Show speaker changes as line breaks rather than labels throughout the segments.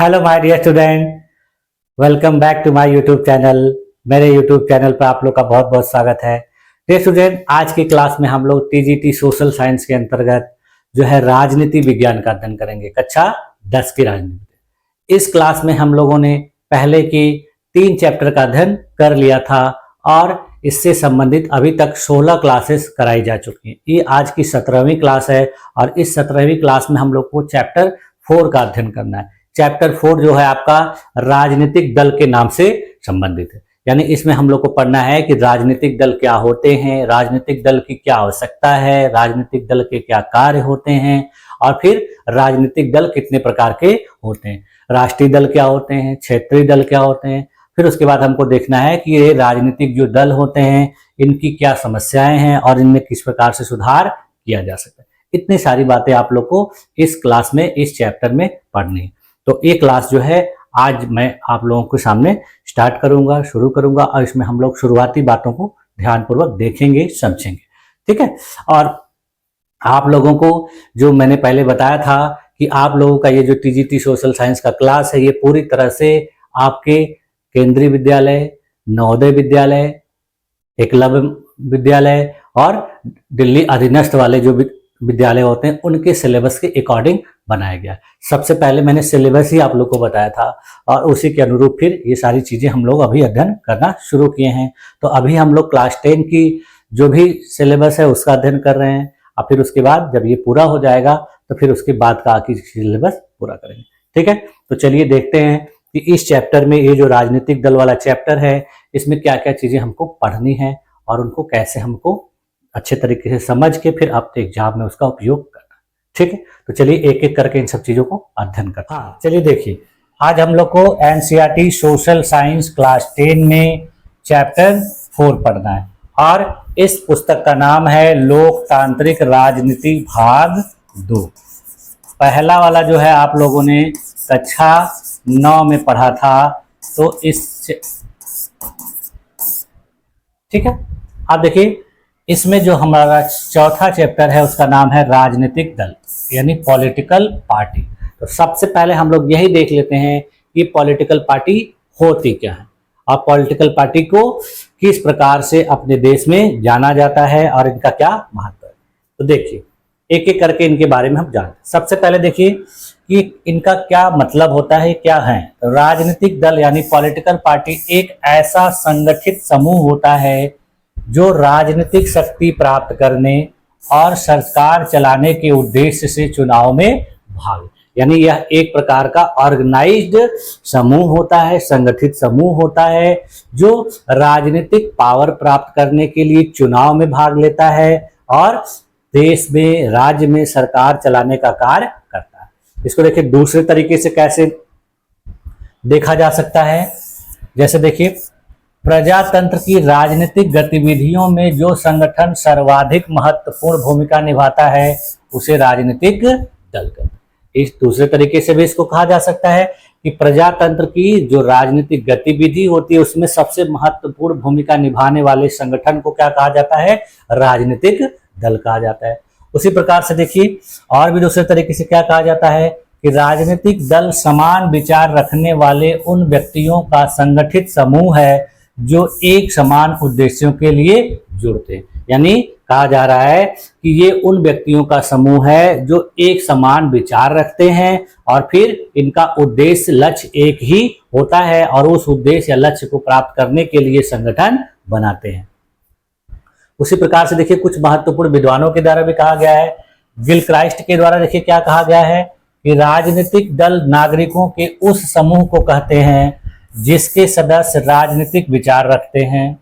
Hello my dear student, welcome back to my YouTube channel. मेरे YouTube channel पर आप लोग का बहुत बहुत स्वागत है। डियर स्टूडेंट, आज की क्लास में हम लोग टीजीटी सोशल साइंस के अंतर्गत जो है राजनीति विज्ञान का अध्ययन करेंगे। कक्षा 10 की राजनीति। इस क्लास में हम लोगों ने पहले की 3 चैप्टर का अध्ययन कर लिया था और इससे संबंधित अभी तक 16 क्लासेस कराई जा चुकी हैं। ये आज की 17वीं क्लास है और इस 17वीं क्लास में हम लोग को चैप्टर 4 का अध्ययन करना है। चैप्टर 4 जो है आपका राजनीतिक दल के नाम से संबंधित है। यानी इसमें हम लोग को पढ़ना है कि राजनीतिक दल क्या होते हैं, राजनीतिक दल की क्या आवश्यकता है, राजनीतिक दल के क्या कार्य होते हैं और फिर राजनीतिक दल कितने प्रकार के होते हैं, राष्ट्रीय दल क्या होते हैं, क्षेत्रीय दल क्या होते हैं। फिर उसके बाद हमको देखना है कि ये राजनीतिक जो दल होते हैं इनकी क्या समस्याएं हैं और इनमें किस प्रकार से सुधार किया जा सकता है। इतनी सारी बातें आप लोग को इस क्लास में, इस चैप्टर में पढ़नी है। तो ये क्लास जो है आज मैं आप लोगों के सामने स्टार्ट करूंगा, शुरू करूंगा और इसमें हम लोग शुरुआती बातों को ध्यानपूर्वक देखेंगे, समझेंगे। ठीक है। और आप लोगों को जो मैंने पहले बताया था कि आप लोगों का ये जो टीजीटी सोशल साइंस का क्लास है ये पूरी तरह से आपके केंद्रीय विद्यालय, नवोदय विद्यालय, एकलव्य विद्यालय और दिल्ली अधीनस्थ वाले जो विद्यालय होते हैं उनके सिलेबस के अकॉर्डिंग बनाया गया। सबसे पहले मैंने सिलेबस ही आप लोग को बताया था और उसी के अनुरूप फिर ये सारी चीजें हम लोग अभी अध्ययन करना शुरू किए हैं। तो अभी हम लोग क्लास 10 की जो भी सिलेबस है उसका अध्ययन कर रहे हैं और फिर उसके बाद जब ये पूरा हो जाएगा तो फिर उसके बाद का आखिरी सिलेबस पूरा करेंगे। ठीक है। तो चलिए देखते हैं कि इस चैप्टर में ये जो राजनीतिक दल वाला चैप्टर है इसमें क्या क्या चीजें हमको पढ़नी है और उनको कैसे हमको अच्छे तरीके से समझ के फिर अपने एग्जाम में उसका उपयोग करना। ठीक है। तो चलिए एक एक करके इन सब चीजों को अध्ययन करते हैं। चलिए देखिए, आज हम लोग को एनसीईआरटी सोशल साइंस क्लास 10 में चैप्टर 4 पढ़ना है और इस पुस्तक का नाम है लोकतांत्रिक राजनीति भाग 2। पहला वाला जो है आप लोगों ने कक्षा 9 में पढ़ा था। तो ठीक है। आप देखिए, इसमें जो हमारा चौथा चैप्टर है उसका नाम है राजनीतिक दल यानी पॉलिटिकल पार्टी। तो सबसे पहले हम लोग यही देख लेते हैं कि पॉलिटिकल पार्टी होती क्या है और पॉलिटिकल पार्टी को किस प्रकार से अपने देश में जाना जाता है और इनका क्या महत्व है। तो देखिए, एक एक करके इनके बारे में हम जानते हैं। सबसे पहले देखिए कि इनका क्या मतलब होता है, क्या है। तो राजनीतिक दल यानी पॉलिटिकल पार्टी एक ऐसा संगठित समूह होता है जो राजनीतिक शक्ति प्राप्त करने और सरकार चलाने के उद्देश्य से चुनाव में भाग, यानी यह एक प्रकार का ऑर्गेनाइज्ड समूह होता है, संगठित समूह होता है जो राजनीतिक पावर प्राप्त करने के लिए चुनाव में भाग लेता है और देश में, राज्य में सरकार चलाने का कार्य करता है। इसको देखिए दूसरे तरीके से कैसे देखा जा सकता है। जैसे देखिए, प्रजातंत्र की राजनीतिक गतिविधियों में जो संगठन सर्वाधिक महत्वपूर्ण भूमिका निभाता है उसे राजनीतिक दल कहते हैं। इस दूसरे तरीके से भी इसको कहा जा सकता है कि प्रजातंत्र की जो राजनीतिक गतिविधि होती है उसमें सबसे महत्वपूर्ण भूमिका निभाने वाले संगठन को क्या कहा जाता है, राजनीतिक दल कहा जाता है। उसी प्रकार से देखिए और भी दूसरे तरीके से क्या कहा जाता है कि राजनीतिक दल समान विचार रखने वाले उन व्यक्तियों का संगठित समूह है जो एक समान उद्देश्यों के लिए जुड़ते हैं। यानी कहा जा रहा है कि ये उन व्यक्तियों का समूह है जो एक समान विचार रखते हैं और फिर इनका उद्देश्य, लक्ष्य एक ही होता है और उस उद्देश्य या लक्ष्य को प्राप्त करने के लिए संगठन बनाते हैं। उसी प्रकार से देखिए कुछ महत्वपूर्ण विद्वानों के द्वारा भी कहा गया है। गिलक्राइस्ट के द्वारा देखिए क्या कहा गया है कि राजनीतिक दल नागरिकों के उस समूह को कहते हैं जिसके सदस्य राजनीतिक विचार रखते हैं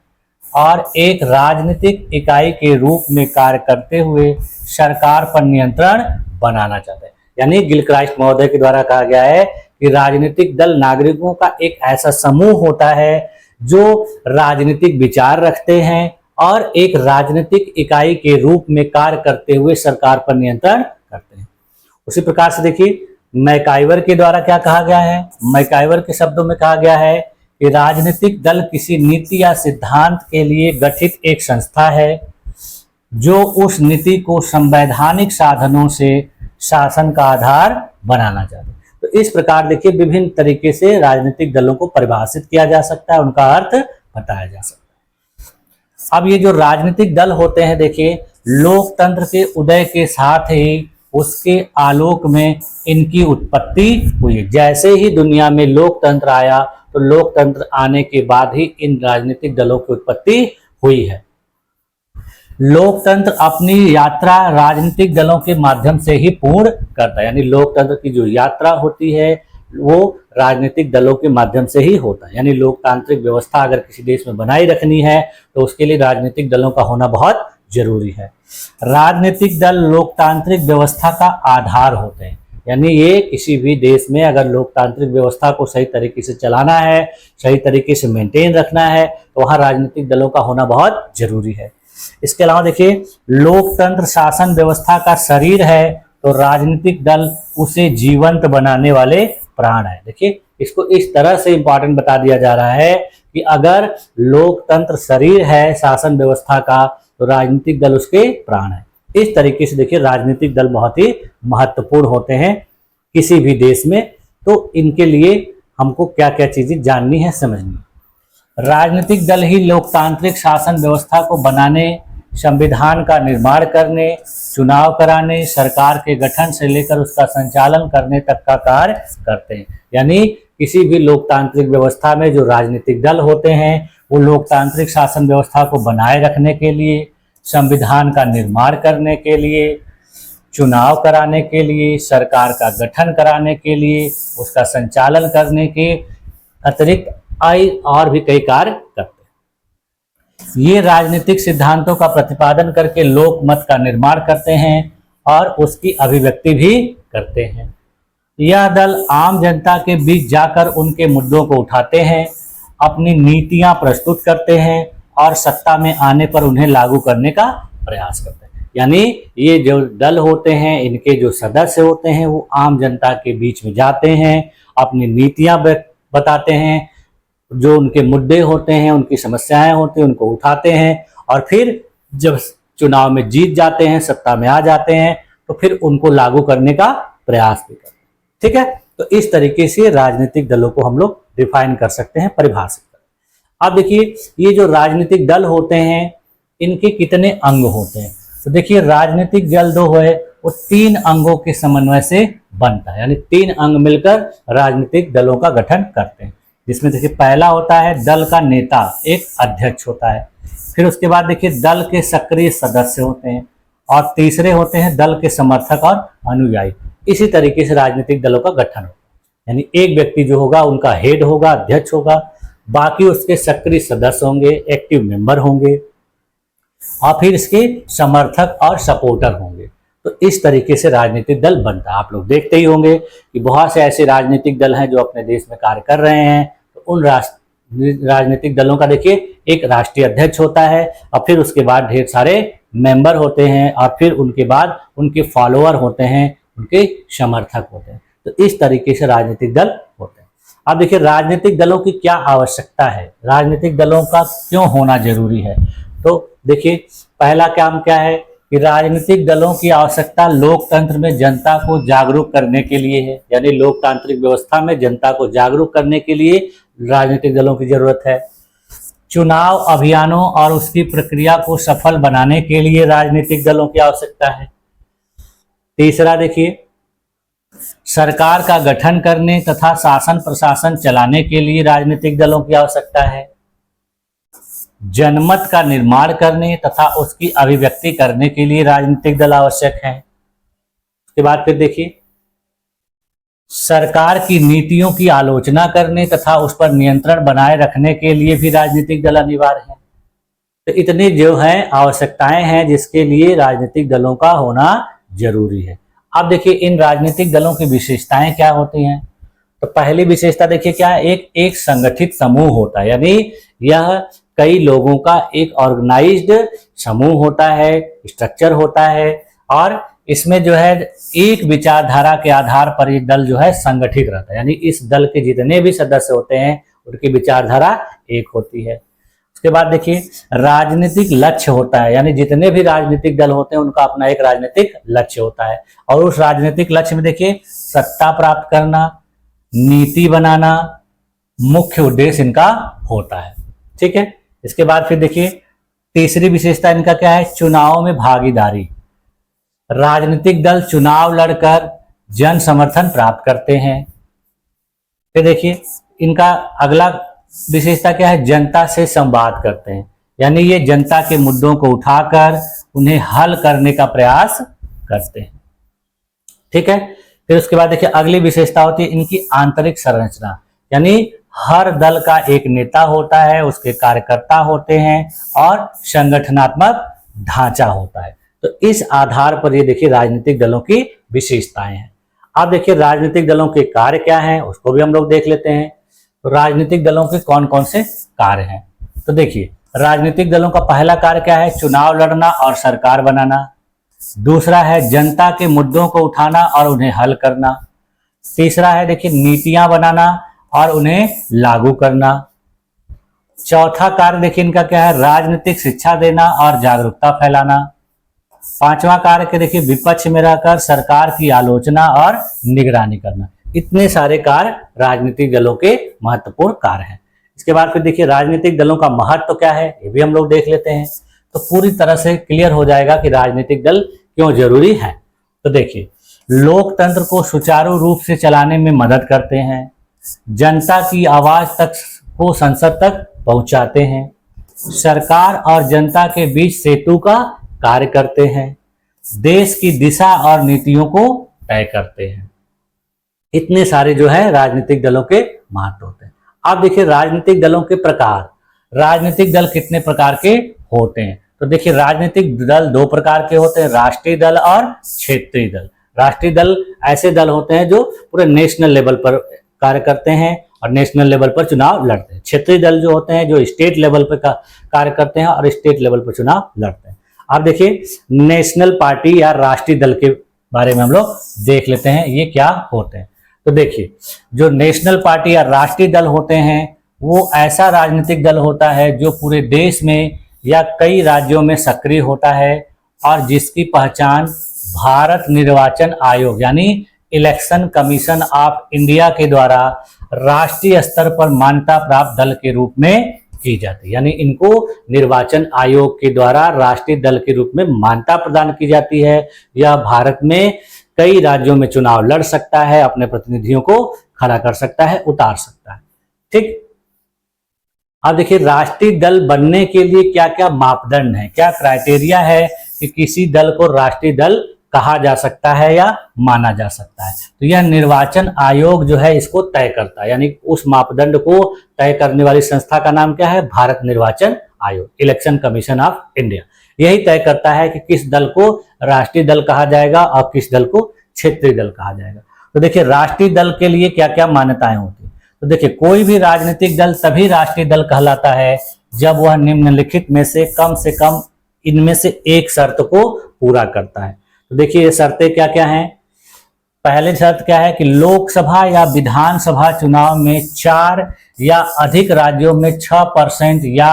और एक राजनीतिक इकाई के रूप में कार्य करते हुए सरकार पर नियंत्रण बनाना चाहते हैं। यानी गिलक्राइस्ट महोदय के द्वारा कहा गया है कि राजनीतिक दल नागरिकों का एक ऐसा समूह होता है जो राजनीतिक विचार रखते हैं और एक राजनीतिक इकाई के रूप में कार्य करते हुए सरकार पर नियंत्रण करते हैं। उसी प्रकार से देखिए मैकाइवर के द्वारा क्या कहा गया है। मैकाइवर के शब्दों में कहा गया है कि राजनीतिक दल किसी नीति या सिद्धांत के लिए गठित एक संस्था है जो उस नीति को संवैधानिक साधनों से शासन का आधार बनाना चाहते हैं। तो इस प्रकार देखिए विभिन्न तरीके से राजनीतिक दलों को परिभाषित किया जा सकता है, उनका अर्थ बताया जा सकता है। अब ये जो राजनीतिक दल होते हैं देखिए, लोकतंत्र के उदय के साथ ही उसके आलोक में इनकी उत्पत्ति हुई। जैसे ही दुनिया में लोकतंत्र आया तो लोकतंत्र आने के बाद ही इन राजनीतिक दलों की उत्पत्ति हुई है। लोकतंत्र अपनी यात्रा राजनीतिक दलों के माध्यम से ही पूर्ण करता है, यानी लोकतंत्र की जो यात्रा होती है वो राजनीतिक दलों के माध्यम से ही होता है। यानी लोकतांत्रिक व्यवस्था अगर किसी देश में बनाई रखनी है तो उसके लिए राजनीतिक दलों का होना बहुत जरूरी है। राजनीतिक दल लोकतांत्रिक व्यवस्था का आधार होते हैं, यानी ये किसी भी देश में अगर लोकतांत्रिक व्यवस्था को सही तरीके से चलाना है, सही तरीके से मेंटेन रखना है तो वहाँ राजनीतिक दलों का होना बहुत जरूरी है। इसके अलावा देखिए, लोकतंत्र शासन व्यवस्था का शरीर है तो राजनीतिक दल उसे जीवंत बनाने वाले प्राण है। देखिए, इसको इस तरह से इंपॉर्टेंट बता दिया जा रहा है कि अगर लोकतंत्र शरीर है शासन व्यवस्था का तो राजनीतिक दल उसके प्राण है। इस तरीके से देखिए राजनीतिक दल बहुत ही महत्वपूर्ण होते हैं किसी भी देश में। तो इनके लिए हमको क्या क्या चीजें जाननी है, समझनी है। राजनीतिक दल ही लोकतांत्रिक शासन व्यवस्था को बनाने, संविधान का निर्माण करने, चुनाव कराने, सरकार के गठन से लेकर उसका संचालन करने तक का कार्य करते हैं। यानी किसी भी लोकतांत्रिक व्यवस्था में जो राजनीतिक दल होते हैं वो लोकतांत्रिक शासन व्यवस्था को बनाए रखने के लिए, संविधान का निर्माण करने के लिए, चुनाव कराने के लिए, सरकार का गठन कराने के लिए, उसका संचालन करने के अतिरिक्त और भी कई कार्य करते हैं। ये राजनीतिक सिद्धांतों का प्रतिपादन करके लोक मत का निर्माण करते हैं और उसकी अभिव्यक्ति भी करते हैं। यह दल आम जनता के बीच जाकर उनके मुद्दों को उठाते हैं, अपनी नीतियां प्रस्तुत करते हैं और सत्ता में आने पर उन्हें लागू करने का प्रयास करते हैं। यानी ये जो दल होते हैं, इनके जो सदस्य होते हैं वो आम जनता के बीच में जाते हैं, अपनी नीतियां बताते हैं, जो उनके मुद्दे होते हैं, उनकी समस्याएं होती हैं, उनको उठाते हैं और फिर जब चुनाव में जीत जाते हैं, सत्ता में आ जाते हैं तो फिर उनको लागू करने का प्रयास भी करते हैं। ठीक है, तो इस तरीके से राजनीतिक दलों को हम लोग डिफाइन कर सकते हैं, परिभाषित कर। अब देखिए, ये जो राजनीतिक दल होते हैं इनके कितने अंग होते हैं। तो देखिए, राजनीतिक दल जो है वो 3 अंगों के समन्वय से बनता है, यानी 3 अंग मिलकर राजनीतिक दलों का गठन करते हैं। जिसमें देखिए पहला होता है दल का नेता, एक अध्यक्ष होता है। फिर उसके बाद देखिए दल के सक्रिय सदस्य होते हैं और तीसरे होते हैं दल के समर्थक और अनुयायी। इसी तरीके से राजनीतिक दलों का गठन होगा, यानी एक व्यक्ति जो होगा उनका हेड होगा, अध्यक्ष होगा, बाकी उसके सक्रिय सदस्य होंगे, एक्टिव मेंबर होंगे और फिर इसके समर्थक और सपोर्टर होंगे। तो इस तरीके से राजनीतिक दल बनता है। आप लोग देखते ही होंगे कि बहुत से ऐसे राजनीतिक दल हैं जो अपने देश में कार्य कर रहे हैं। तो उन राजनीतिक दलों का देखिए एक राष्ट्रीय अध्यक्ष होता है और फिर उसके बाद ढेर सारे मेंबर होते हैं और फिर उनके बाद उनके फॉलोअर होते हैं, उनके समर्थक होते हैं। तो इस तरीके से राजनीतिक दल होते हैं। अब देखिए राजनीतिक दलों की क्या आवश्यकता है, राजनीतिक दलों का क्यों होना जरूरी है। तो देखिए पहला काम क्या है कि राजनीतिक दलों की आवश्यकता लोकतंत्र में जनता को जागरूक करने के लिए है, यानी लोकतांत्रिक व्यवस्था में जनता को जागरूक करने के लिए राजनीतिक दलों की जरूरत है। चुनाव अभियानों और उसकी प्रक्रिया को सफल बनाने के लिए राजनीतिक दलों की आवश्यकता है। तीसरा देखिए, सरकार का गठन करने तथा शासन प्रशासन चलाने के लिए राजनीतिक दलों की आवश्यकता है। जनमत का निर्माण करने तथा उसकी अभिव्यक्ति करने के लिए राजनीतिक दल आवश्यक है। उसके बाद फिर देखिए, सरकार की नीतियों की आलोचना करने तथा उस पर नियंत्रण बनाए रखने के लिए भी राजनीतिक दल अनिवार्य है। तो इतनी जो है आवश्यकताएं हैं जिसके लिए राजनीतिक दलों का होना जरूरी है। अब देखिए इन राजनीतिक दलों की विशेषताएं क्या होती हैं। तो पहली विशेषता देखिए क्या है, एक संगठित समूह होता है, यानी यह कई लोगों का एक ऑर्गेनाइज्ड समूह होता है, स्ट्रक्चर होता है और इसमें जो है एक विचारधारा के आधार पर ये दल जो है संगठित रहता है, यानी इस दल के जितने भी सदस्य होते हैं उनकी विचारधारा एक होती है। उसके बाद देखिए राजनीतिक लक्ष्य होता है, यानी जितने भी राजनीतिक दल होते हैं उनका अपना एक राजनीतिक लक्ष्य होता है, और उस राजनीतिक लक्ष्य में देखिए सत्ता प्राप्त करना, नीति बनाना मुख्य उद्देश्य इनका होता है। ठीक है, इसके बाद फिर देखिए तीसरी विशेषता इनका क्या है, चुनाव में भागीदारी। राजनीतिक दल चुनाव लड़कर जन समर्थन प्राप्त करते हैं। फिर देखिए इनका अगला विशेषता क्या है, जनता से संवाद करते हैं, यानी ये जनता के मुद्दों को उठाकर उन्हें हल करने का प्रयास करते हैं। ठीक है, फिर उसके बाद देखिए अगली विशेषता होती है इनकी आंतरिक संरचना, यानी हर दल का एक नेता होता है, उसके कार्यकर्ता होते हैं और संगठनात्मक ढांचा होता है। तो इस आधार पर ये देखिए राजनीतिक दलों की विशेषताएं हैं। अब देखिए राजनीतिक दलों के कार्य क्या हैं उसको भी हम लोग देख लेते हैं। तो राजनीतिक दलों के कौन कौन से कार्य हैं, तो देखिए राजनीतिक दलों का पहला कार्य क्या है, चुनाव लड़ना और सरकार बनाना। दूसरा है जनता के मुद्दों को उठाना और उन्हें हल करना। तीसरा है देखिए नीतियां बनाना और उन्हें लागू करना। चौथा कार्य देखिए इनका क्या है, राजनीतिक शिक्षा देना और जागरूकता फैलाना। पांचवा कार्य के देखिए विपक्ष में रहकर सरकार की आलोचना और निगरानी करना। इतने सारे कार्य राजनीतिक दलों के महत्वपूर्ण कार्य हैं। इसके बाद फिर देखिए राजनीतिक दलों का महत्व क्या है ये भी हम लोग देख लेते हैं, तो पूरी तरह से क्लियर हो जाएगा कि राजनीतिक दल क्यों जरूरी है। तो देखिए लोकतंत्र को सुचारू रूप से चलाने में मदद करते हैं, जनता की आवाज तक को संसद तक पहुंचाते हैं, सरकार और जनता के बीच सेतु का कार्य करते हैं, देश की दिशा और नीतियों को तय करते हैं। इतने सारे जो है राजनीतिक दलों के महत्व होते हैं। अब देखिए राजनीतिक दलों के प्रकार, राजनीतिक दल कितने प्रकार के होते हैं, तो देखिए राजनीतिक दल दो प्रकार के होते हैं, राष्ट्रीय दल और क्षेत्रीय दल। राष्ट्रीय दल ऐसे दल होते हैं जो पूरे नेशनल लेवल पर कार्य करते हैं और नेशनल लेवल पर चुनाव लड़ते हैं। क्षेत्रीय दल जो होते हैं जो स्टेट लेवल पर कार्य करते हैं और स्टेट लेवल पर चुनाव लड़ते हैं। अब देखिए नेशनल पार्टी या राष्ट्रीय दल के बारे में हम लोग देख लेते हैं ये क्या होते हैं। तो देखिए जो नेशनल पार्टी या राष्ट्रीय दल होते हैं वो ऐसा राजनीतिक दल होता है जो पूरे देश में या कई राज्यों में सक्रिय होता है और जिसकी पहचान भारत निर्वाचन आयोग यानी इलेक्शन कमीशन ऑफ इंडिया के द्वारा राष्ट्रीय स्तर पर मान्यता प्राप्त दल के रूप में की जाती है। यानी इनको निर्वाचन आयोग के द्वारा राष्ट्रीय दल के रूप में मान्यता प्रदान की जाती है। यह भारत में कई राज्यों में चुनाव लड़ सकता है, अपने प्रतिनिधियों को खड़ा कर सकता है, उतार सकता है। ठीक, अब देखिए राष्ट्रीय दल बनने के लिए क्या क्या मापदंड है, क्या क्राइटेरिया है कि किसी दल को राष्ट्रीय दल कहा जा सकता है या माना जा सकता है। तो यह निर्वाचन आयोग जो है इसको तय करता है, यानी उस मापदंड को तय करने वाली संस्था का नाम क्या है, भारत निर्वाचन आयोग, इलेक्शन कमीशन ऑफ इंडिया। यही तय करता है कि किस दल को राष्ट्रीय दल कहा जाएगा और किस दल को क्षेत्रीय दल कहा जाएगा। तो देखिए राष्ट्रीय दल के लिए क्या क्या मान्यताएं होती है, तो देखिए कोई भी राजनीतिक दल तभी राष्ट्रीय दल कहलाता है जब वह निम्नलिखित में से कम इनमें से एक शर्त को पूरा करता है। तो देखिए ये शर्तें क्या क्या हैं। पहली शर्त क्या है कि लोकसभा या विधानसभा चुनाव में 4 या अधिक राज्यों में 6% या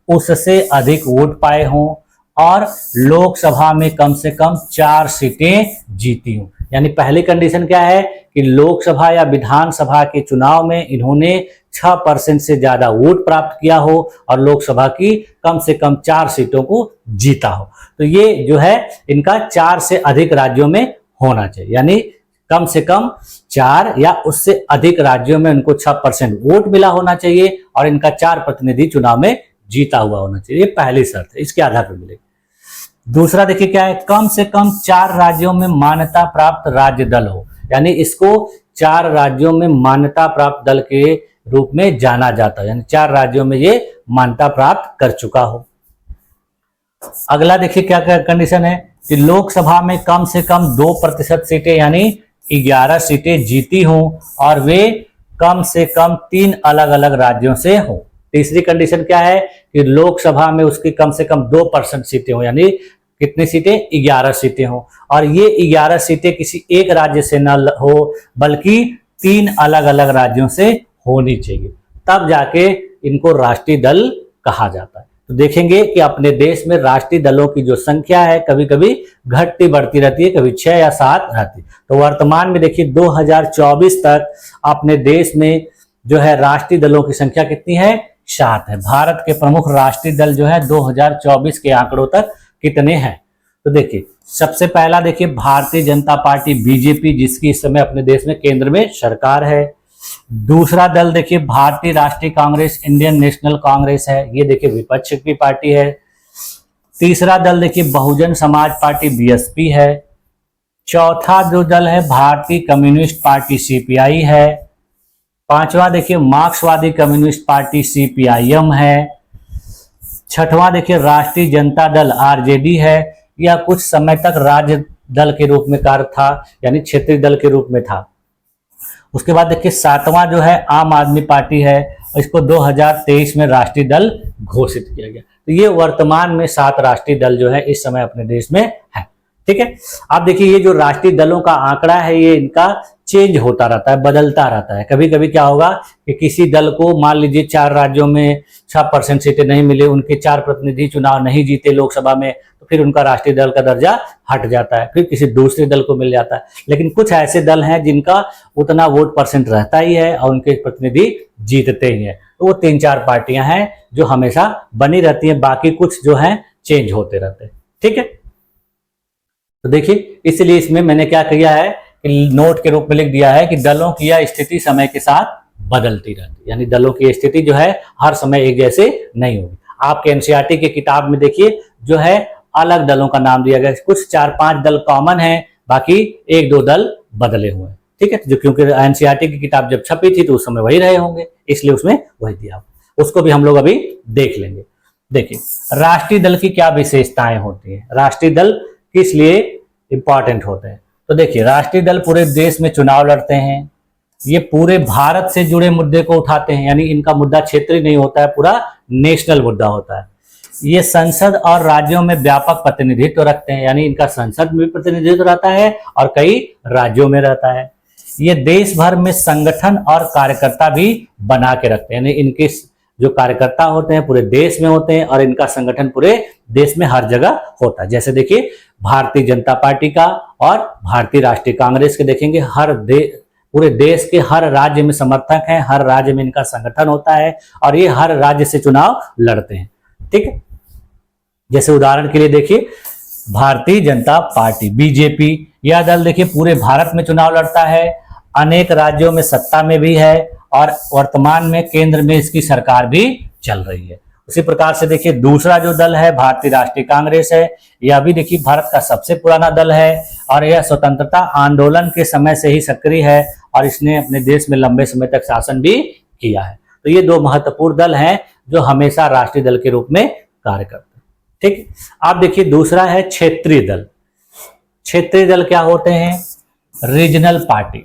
उससे अधिक वोट पाए हों और लोकसभा में कम से कम 4 सीटें जीती हों। यानी पहली कंडीशन क्या है कि लोकसभा या विधानसभा के चुनाव में इन्होंने 6% से ज्यादा वोट प्राप्त किया हो और लोकसभा की कम से कम 4 सीटों को जीता हो। तो ये जो है इनका 4 से अधिक राज्यों में होना चाहिए, यानी कम से कम 4 या उससे अधिक राज्यों में उनको 6% वोट मिला होना चाहिए और इनका 4 प्रतिनिधि चुनाव में जीता हुआ होना चाहिए। ये पहली शर्त है, इसके आधार पर मिलेगी। दूसरा देखिए क्या है, कम से कम 4 राज्यों में मान्यता प्राप्त राज्य दल हो, यानी इसको 4 राज्यों में मान्यता प्राप्त दल के रूप में जाना जाता है, यानी 4 राज्यों में ये मान्यता प्राप्त कर चुका हो। अगला देखिए क्या क्या कंडीशन है कि लोकसभा में कम से कम 2% सीटें यानी 11 सीटें जीती हों और वे कम से कम 3 अलग अलग राज्यों से हों। तीसरी कंडीशन क्या है कि लोकसभा में उसकी कम से कम 2% सीटें हों, यानी कितनी सीटें, 11 सीटें हों और ये 11 सीटें किसी एक राज्य से न हो बल्कि 3 अलग अलग राज्यों से होनी चाहिए, तब जाके इनको राष्ट्रीय दल कहा जाता है। तो देखेंगे कि अपने देश में राष्ट्रीय दलों की जो संख्या है कभी कभी घटती बढ़ती रहती है, कभी 6 या 7 रहती है। तो वर्तमान में देखिए 2024 तक अपने देश में जो है राष्ट्रीय दलों की संख्या कितनी है, 7 है। भारत के प्रमुख राष्ट्रीय दल जो है 2024 के आंकड़ों तक कितने हैं, तो देखिए सबसे पहला देखिए भारतीय जनता पार्टी बीजेपी, जिसकी इस समय अपने देश में केंद्र में सरकार है। दूसरा दल देखिए भारतीय राष्ट्रीय कांग्रेस, इंडियन नेशनल कांग्रेस है, ये देखिए विपक्ष की पार्टी है। तीसरा दल देखिए बहुजन समाज पार्टी बीएसपी है। चौथा जो दल है भारतीय कम्युनिस्ट पार्टी सीपीआई है। पांचवा देखिए मार्क्सवादी कम्युनिस्ट पार्टी सीपीआईएम है। छठवां देखिए राष्ट्रीय जनता दल आरजेडी है, यह कुछ समय तक राज्य दल के रूप में कार्य था, यानी क्षेत्रीय दल के रूप में था। उसके बाद देखिए सातवां जो है आम आदमी पार्टी है, इसको 2023 में राष्ट्रीय दल घोषित किया गया। तो ये वर्तमान में 7 राष्ट्रीय दल जो है इस समय अपने देश में है। ठीक है, आप देखिए ये जो राष्ट्रीय दलों का आंकड़ा है ये इनका चेंज होता रहता है, बदलता रहता है। कभी कभी क्या होगा कि किसी दल को मान लीजिए 4 राज्यों में 6% सीटें नहीं मिले, उनके 4 प्रतिनिधि चुनाव नहीं जीते लोकसभा में, तो फिर उनका राष्ट्रीय दल का दर्जा हट जाता है, फिर किसी दूसरे दल को मिल जाता है। लेकिन कुछ ऐसे दल हैं जिनका उतना वोट परसेंट रहता ही है और उनके प्रतिनिधि जीतते ही हैं, तो वो 3-4 पार्टियां हैं जो हमेशा बनी रहती हैं, बाकी कुछ जो है चेंज होते रहते हैं। ठीक है, तो देखिए इसलिए इसमें मैंने क्या किया है कि नोट के रूप में लिख दिया है कि दलों की यह स्थिति समय के साथ बदलती रहती है, यानी दलों की स्थिति जो है हर समय एक जैसे नहीं होगी। आपके एनसीईआरटी की किताब में देखिए जो है अलग दलों का नाम दिया गया, कुछ 4-5 दल कॉमन है, बाकी 1-2 दल बदले हुए हैं। ठीक है, जो क्योंकि एनसीईआरटी की किताब जब छपी थी तो उस समय वही रहे होंगे, इसलिए उसमें वही दिया, उसको भी हम लोग अभी देख लेंगे। देखिए राष्ट्रीय दल की क्या विशेषताएं होती है, राष्ट्रीय दल किस लिए इंपॉर्टेंट होते हैं। तो देखिए राष्ट्रीय दल पूरे देश में चुनाव लड़ते हैं, ये पूरे भारत से जुड़े मुद्दे को उठाते हैं, यानी इनका मुद्दा क्षेत्रीय नहीं होता है, पूरा नेशनल मुद्दा होता है। ये संसद और राज्यों में व्यापक प्रतिनिधित्व रखते हैं, यानी इनका संसद में भी प्रतिनिधित्व रहता है और कई राज्यों में रहता है। ये देश भर में संगठन और कार्यकर्ता भी बना के रखते हैं, यानी इनके जो कार्यकर्ता होते हैं पूरे देश में होते हैं और इनका संगठन पूरे देश में हर जगह होता है। जैसे देखिए भारतीय जनता पार्टी का और भारतीय राष्ट्रीय कांग्रेस के देखेंगे पूरे देश के हर राज्य में समर्थक हैं, हर राज्य में इनका संगठन होता है और ये हर राज्य से चुनाव लड़ते हैं। ठीक है, जैसे उदाहरण के लिए देखिए भारतीय जनता पार्टी बीजेपी, यह दल देखिए पूरे भारत में चुनाव लड़ता है, अनेक राज्यों में सत्ता में भी है और वर्तमान में केंद्र में इसकी सरकार भी चल रही है। उसी प्रकार से देखिए दूसरा जो दल है भारतीय राष्ट्रीय कांग्रेस है, यह भी देखिए भारत का सबसे पुराना दल है और यह स्वतंत्रता आंदोलन के समय से ही सक्रिय है और इसने अपने देश में लंबे समय तक शासन भी किया है। तो ये 2 महत्वपूर्ण दल हैं जो हमेशा राष्ट्रीय दल के रूप में कार्य करते हैं। ठीक, आप देखिए दूसरा है क्षेत्रीय दल। क्षेत्रीय दल क्या होते हैं, रीजनल पार्टी।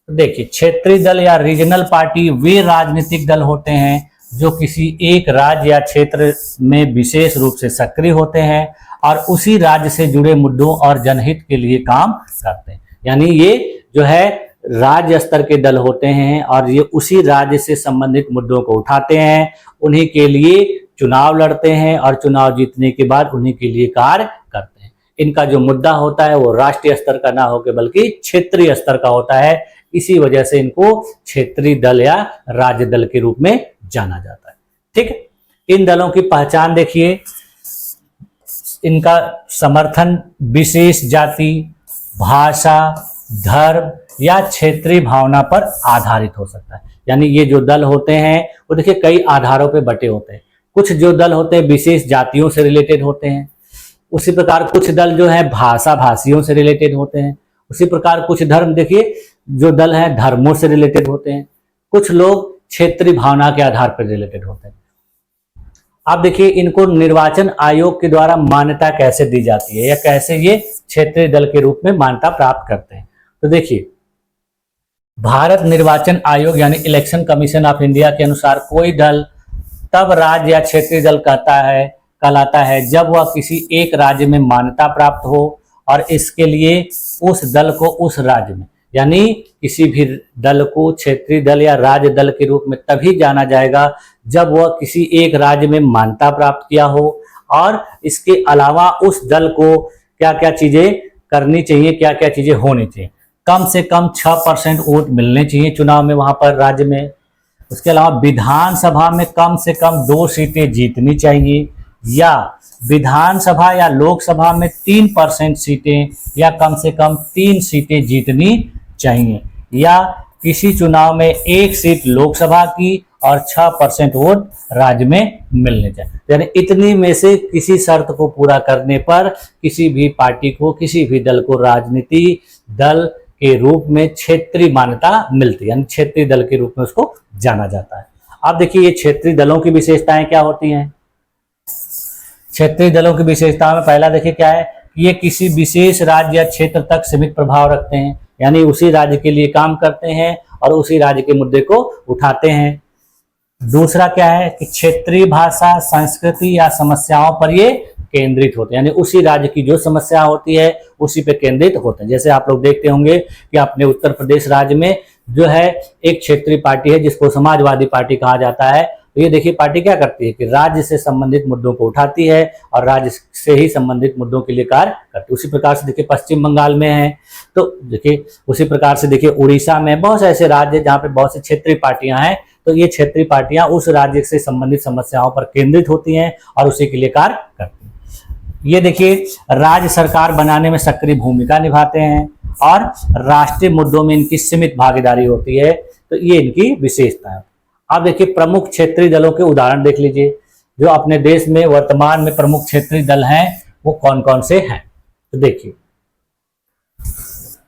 देखिए क्षेत्रीय दल या रीजनल पार्टी वे राजनीतिक दल होते हैं जो किसी एक राज्य या क्षेत्र में विशेष रूप से सक्रिय होते हैं और उसी राज्य से जुड़े मुद्दों और जनहित के लिए काम करते हैं। यानी ये जो है राज्य स्तर के दल होते हैं और ये उसी राज्य से संबंधित मुद्दों को उठाते हैं, उन्हीं के लिए चुनाव लड़ते हैं और चुनाव जीतने के बाद उन्हीं के लिए कार्य करते हैं। इनका जो मुद्दा होता है वो राष्ट्रीय स्तर का ना होकर बल्कि क्षेत्रीय स्तर का होता है, इसी वजह से इनको क्षेत्रीय दल या राज्य दल के रूप में जाना जाता है। ठीक है, इन दलों की पहचान देखिए, इनका समर्थन विशेष जाति, भाषा, धर्म या क्षेत्रीय भावना पर आधारित हो सकता है। यानी ये जो दल होते हैं वो देखिए कई आधारों पर बटे होते हैं। कुछ जो दल होते हैं विशेष जातियों से रिलेटेड होते हैं, उसी प्रकार कुछ दल जो है भाषा भाषियों से रिलेटेड होते हैं, उसी प्रकार कुछ धर्म देखिए जो दल हैं धर्मों से रिलेटेड होते हैं, कुछ लोग क्षेत्रीय भावना के आधार पर रिलेटेड होते हैं। आप देखिए इनको निर्वाचन आयोग के द्वारा मान्यता कैसे दी जाती है या कैसे ये क्षेत्रीय दल के रूप में मान्यता प्राप्त करते हैं। तो देखिए भारत निर्वाचन आयोग यानी इलेक्शन कमीशन ऑफ इंडिया के अनुसार कोई दल तब राज्य या क्षेत्रीय दल कहलाता है जब वह किसी एक राज्य में मान्यता प्राप्त हो और इसके लिए उस दल को उस राज्य में यानी किसी भी दल को क्षेत्रीय दल या राज्य दल के रूप में तभी जाना जाएगा जब वह किसी एक राज्य में मान्यता प्राप्त किया हो और इसके अलावा उस दल को क्या क्या चीजें करनी चाहिए, क्या क्या चीजें होनी चाहिए। कम से कम 6% वोट मिलने चाहिए चुनाव में वहां पर राज्य में। उसके अलावा विधानसभा में कम से कम 2 सीटें जीतनी चाहिए या विधानसभा या लोकसभा में 3% सीटें या कम से कम 3 सीटें जीतनी चाहिए या किसी चुनाव में 1 सीट लोकसभा की और 6% वोट राज्य में मिलने चाहिए। यानी इतनी में से किसी शर्त को पूरा करने पर किसी भी पार्टी को, किसी भी दल को राजनीति दल के रूप में क्षेत्रीय मान्यता मिलती है, यानी क्षेत्रीय दल के रूप में उसको जाना जाता है। अब देखिए ये क्षेत्रीय दलों की विशेषताएं क्या होती हैं। क्षेत्रीय दलों की विशेषताओं में पहला देखिए क्या है कि ये किसी विशेष राज्य या क्षेत्र तक सीमित प्रभाव रखते हैं, यानी उसी राज्य के लिए काम करते हैं और उसी राज्य के मुद्दे को उठाते हैं। दूसरा क्या है कि क्षेत्रीय भाषा, संस्कृति या समस्याओं पर ये केंद्रित होते हैं, यानी उसी राज्य की जो समस्या होती है उसी पे केंद्रित होते हैं। जैसे आप लोग देखते होंगे कि अपने उत्तर प्रदेश राज्य में जो है एक क्षेत्रीय पार्टी है जिसको समाजवादी पार्टी कहा जाता है। तो ये देखिए पार्टी क्या करती है कि राज्य से संबंधित मुद्दों को उठाती है और राज्य से ही संबंधित मुद्दों के लिए कार्य करती है। उसी प्रकार से देखिए पश्चिम बंगाल में है, तो देखिए उसी प्रकार से देखिए उड़ीसा में बहुत से ऐसे राज्य जहाँ पे बहुत सी क्षेत्रीय पार्टियां हैं। तो ये क्षेत्रीय पार्टियां उस राज्य से संबंधित समस्याओं पर केंद्रित होती हैं और उसी के लिए कार्य करती हैं। ये देखिए राज्य सरकार बनाने में सक्रिय भूमिका निभाते हैं और राष्ट्रीय मुद्दों में इनकी सीमित भागीदारी होती है। तो ये इनकी विशेषता है। अब देखिए प्रमुख क्षेत्रीय दलों के उदाहरण देख लीजिए। जो अपने देश में वर्तमान में प्रमुख क्षेत्रीय दल हैं वो कौन कौन से हैं। तो देखिए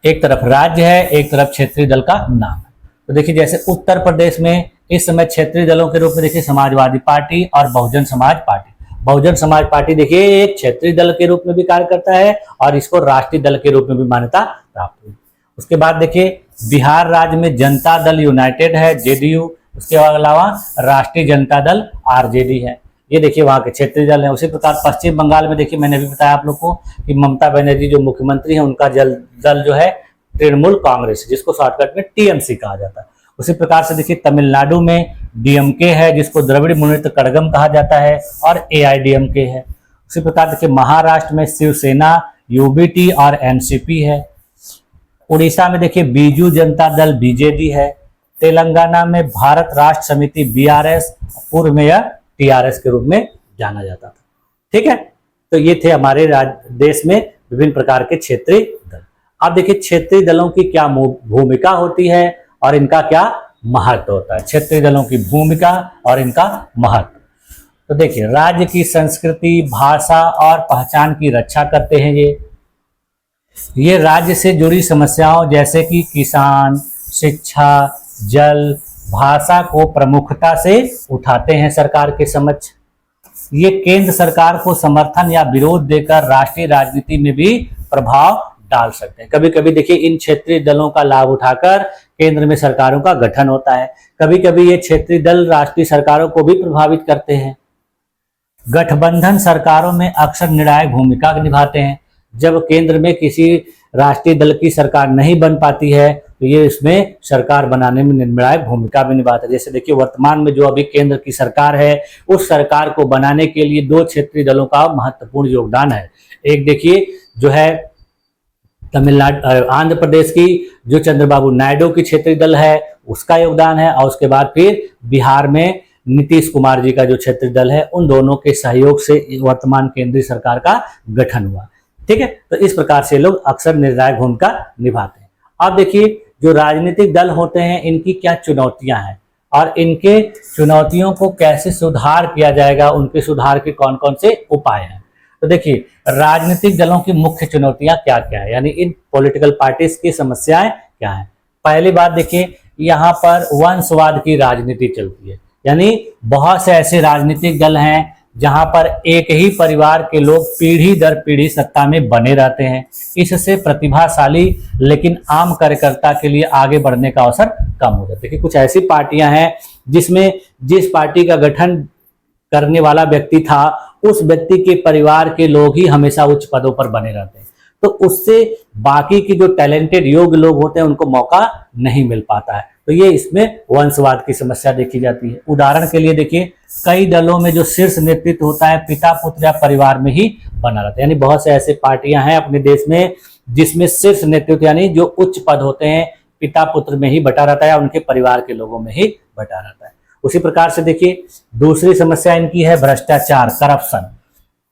एक तरफ राज्य है, एक तरफ क्षेत्रीय दल का नाम है। तो देखिए जैसे उत्तर प्रदेश में इस समय क्षेत्रीय दलों के रूप में देखिए समाजवादी पार्टी और बहुजन समाज पार्टी। बहुजन समाज पार्टी देखिए एक क्षेत्रीय दल के रूप में भी कार्य करता है और इसको राष्ट्रीय दल के रूप में भी मान्यता प्राप्त हुई। उसके बाद देखिए बिहार राज्य में जनता दल यूनाइटेड है, जेडीयू। उसके अलावा राष्ट्रीय जनता दल आरजेडी है। ये देखिए वहां के क्षेत्रीय दल है। उसी प्रकार पश्चिम बंगाल में देखिए मैंने भी बताया आप लोग को कि ममता बनर्जी जो मुख्यमंत्री है उनका दल जो है तृणमूल कांग्रेस, जिसको शॉर्टकट में टीएमसी कहा जाता है। उसी प्रकार से देखिए तमिलनाडु में डीएमके है जिसको द्रविड़ मुनेत्र कड़गम कहा जाता है और एआईडीएमके है। उसी प्रकार देखिए महाराष्ट्र में शिवसेना, यूबीटी और एनसीपी है। उड़ीसा में देखिए बीजू जनता दल बीजेडी है। तेलंगाना में भारत राष्ट्र समिति बीआरएस, पूर्व में यह टीआरएस के रूप में जाना जाता था। ठीक है, तो ये थे हमारे देश में विभिन्न प्रकार के क्षेत्रीय दल। अब देखिए क्षेत्रीय दलों की क्या भूमिका होती है और इनका क्या महत्व होता है। क्षेत्रीय दलों की भूमिका और इनका महत्व। तो देखिए राज्य की संस्कृति, भाषा और पहचान की रक्षा करते हैं। ये राज्य से जुड़ी समस्याओं जैसे कि किसान, शिक्षा, जल, भाषा को प्रमुखता से उठाते हैं सरकार के समक्ष। ये केंद्र सरकार को समर्थन या विरोध देकर राष्ट्रीय राजनीति में भी प्रभाव डाल सकते हैं। कभी कभी देखिए इन क्षेत्रीय दलों का लाभ उठाकर केंद्र में सरकारों का गठन होता है। कभी कभी ये क्षेत्रीय दल राष्ट्रीय सरकारों को भी प्रभावित करते हैं। गठबंधन सरकारों में अक्सर निर्णायक भूमिका निभाते हैं। जब केंद्र में किसी राष्ट्रीय दल की सरकार नहीं बन पाती है तो ये इसमें सरकार बनाने में निर्णायक भूमिका भी निभाता है। जैसे देखिए वर्तमान में जो अभी केंद्र की सरकार है उस सरकार को बनाने के लिए 2 क्षेत्रीय दलों का महत्वपूर्ण योगदान है। एक देखिए जो है तमिलनाडु आंध्र प्रदेश की जो चंद्रबाबू नायडू की क्षेत्रीय दल है उसका योगदान है, और उसके बाद फिर बिहार में नीतीश कुमार जी का जो क्षेत्रीय दल है उन दोनों के सहयोग से वर्तमान केंद्रीय सरकार का गठन हुआ। ठीक है, तो इस प्रकार से लोग अक्सर निर्णायक भूमिका निभाते हैं। अब देखिए जो राजनीतिक दल होते हैं इनकी क्या चुनौतियां हैं और इनके चुनौतियों को कैसे सुधार किया जाएगा, उनके सुधार के कौन कौन से उपाय हैं। तो देखिए राजनीतिक दलों की मुख्य चुनौतियां क्या क्या है, यानी इन पॉलिटिकल पार्टीज की समस्याएं क्या है। पहली बात देखिए यहाँ पर वंशवाद की राजनीति चलती है, यानी बहुत से ऐसे राजनीतिक दल हैं जहां पर एक ही परिवार के लोग पीढ़ी दर पीढ़ी सत्ता में बने रहते हैं। इससे प्रतिभाशाली लेकिन आम कार्यकर्ता के लिए आगे बढ़ने का अवसर कम हो जाता है। देखिए कुछ ऐसी पार्टियां हैं जिसमें जिस पार्टी का गठन करने वाला व्यक्ति था उस व्यक्ति के परिवार के लोग ही हमेशा उच्च पदों पर बने रहते हैं। तो उससे बाकी के जो टैलेंटेड योग्य लोग होते हैं उनको मौका नहीं मिल पाता है। तो ये इसमें वंशवाद की समस्या देखी जाती है। उदाहरण के लिए देखिए, कई दलों में जो शीर्ष नेतृत्व होता है पिता पुत्र या परिवार में ही बना रहता है। यानी बहुत से ऐसे पार्टियां हैं अपने देश में जिसमें शीर्ष नेतृत्व यानी जो उच्च पद होते हैं पिता पुत्र में ही बटा रहता है या उनके परिवार के लोगों में ही बटा रहता है। उसी प्रकार से देखिए, दूसरी समस्या इनकी है भ्रष्टाचार, करप्शन।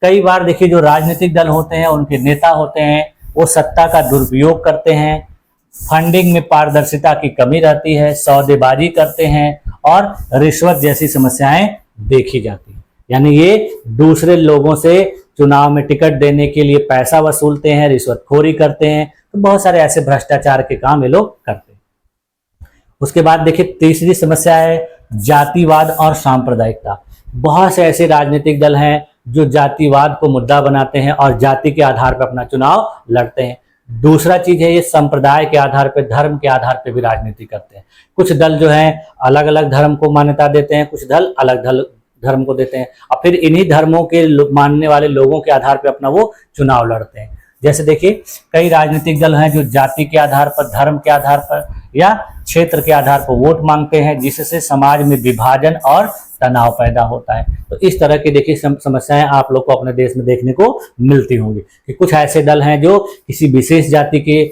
कई बार देखिए जो राजनीतिक दल होते हैं उनके नेता होते हैं वो सत्ता का दुरुपयोग करते हैं, फंडिंग में पारदर्शिता की कमी रहती है, सौदेबाजी करते हैं और रिश्वत जैसी समस्याएं देखी जाती हैं। यानी ये दूसरे लोगों से चुनाव में टिकट देने के लिए पैसा वसूलते हैं, रिश्वतखोरी करते हैं। तो बहुत सारे ऐसे भ्रष्टाचार के काम ये लोग करते हैं। उसके बाद देखिए, तीसरी समस्या है जातिवाद और सांप्रदायिकता। बहुत से ऐसे राजनीतिक दल हैं जो जातिवाद को मुद्दा बनाते हैं और जाति के आधार पर अपना चुनाव लड़ते हैं। दूसरा चीज है ये संप्रदाय के आधार पर, धर्म के आधार पर भी राजनीति करते हैं। कुछ दल जो हैं अलग अलग धर्म को मान्यता देते हैं, कुछ दल अलग धर्म को देते हैं और फिर इन्हीं धर्मों के मानने वाले लोगों के आधार पर अपना वो चुनाव लड़ते हैं। जैसे देखिए, कई राजनीतिक दल हैं जो जाति के आधार पर, धर्म के आधार पर या क्षेत्र के आधार पर वोट मांगते हैं, जिससे समाज में विभाजन और तनाव पैदा होता है। तो इस तरह की देखिए समस्याएं आप लोग को अपने देश में देखने को मिलती होंगी कि कुछ ऐसे दल हैं जो किसी विशेष जाति के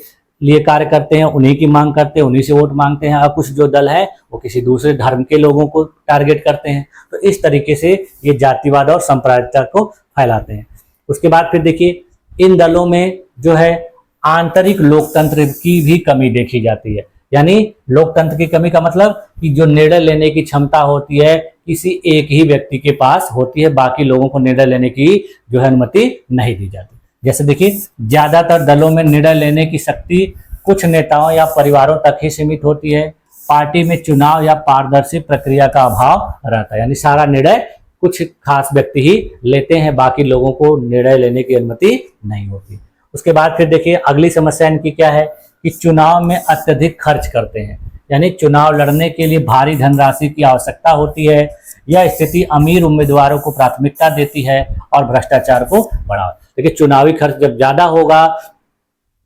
लिए कार्य करते हैं, उन्हीं की मांग करते हैं, उन्हीं से वोट मांगते हैं, और कुछ जो दल है वो किसी दूसरे धर्म के लोगों को टारगेट करते हैं। तो इस तरीके से ये जातिवाद और सांप्रदायिकता को फैलाते हैं। उसके बाद फिर देखिए, इन दलों में जो है आंतरिक लोकतंत्र की भी कमी देखी जाती है। यानी लोकतंत्र की कमी का मतलब कि जो निर्णय लेने की क्षमता होती है किसी एक ही व्यक्ति के पास होती है, बाकी लोगों को निर्णय लेने की जो है अनुमति नहीं दी जाती। जैसे देखिए, ज्यादातर दलों में निर्णय लेने की शक्ति कुछ नेताओं या परिवारों तक ही सीमित होती है। पार्टी में चुनाव या पारदर्शी प्रक्रिया का अभाव रहता है। यानी सारा निर्णय कुछ खास व्यक्ति ही लेते हैं, बाकी लोगों को निर्णय लेने की अनुमति नहीं होती। उसके बाद फिर देखिए, अगली समस्या इनकी क्या है कि चुनाव में अत्यधिक खर्च करते हैं। यानी चुनाव लड़ने के लिए भारी धनराशि की आवश्यकता होती है। यह स्थिति अमीर उम्मीदवारों को प्राथमिकता देती है और भ्रष्टाचार को बढ़ावा। देखिए, चुनावी खर्च जब ज्यादा होगा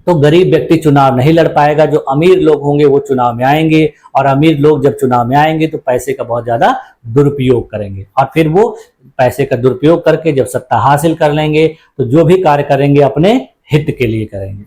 तो गरीब व्यक्ति चुनाव नहीं लड़ पाएगा, जो अमीर लोग होंगे वो चुनाव में आएंगे और अमीर लोग जब चुनाव में आएंगे तो पैसे का बहुत ज्यादा दुरुपयोग करेंगे और फिर वो पैसे का दुरुपयोग करके जब सत्ता हासिल कर लेंगे तो जो भी कार्य करेंगे अपने हित के लिए करेंगे।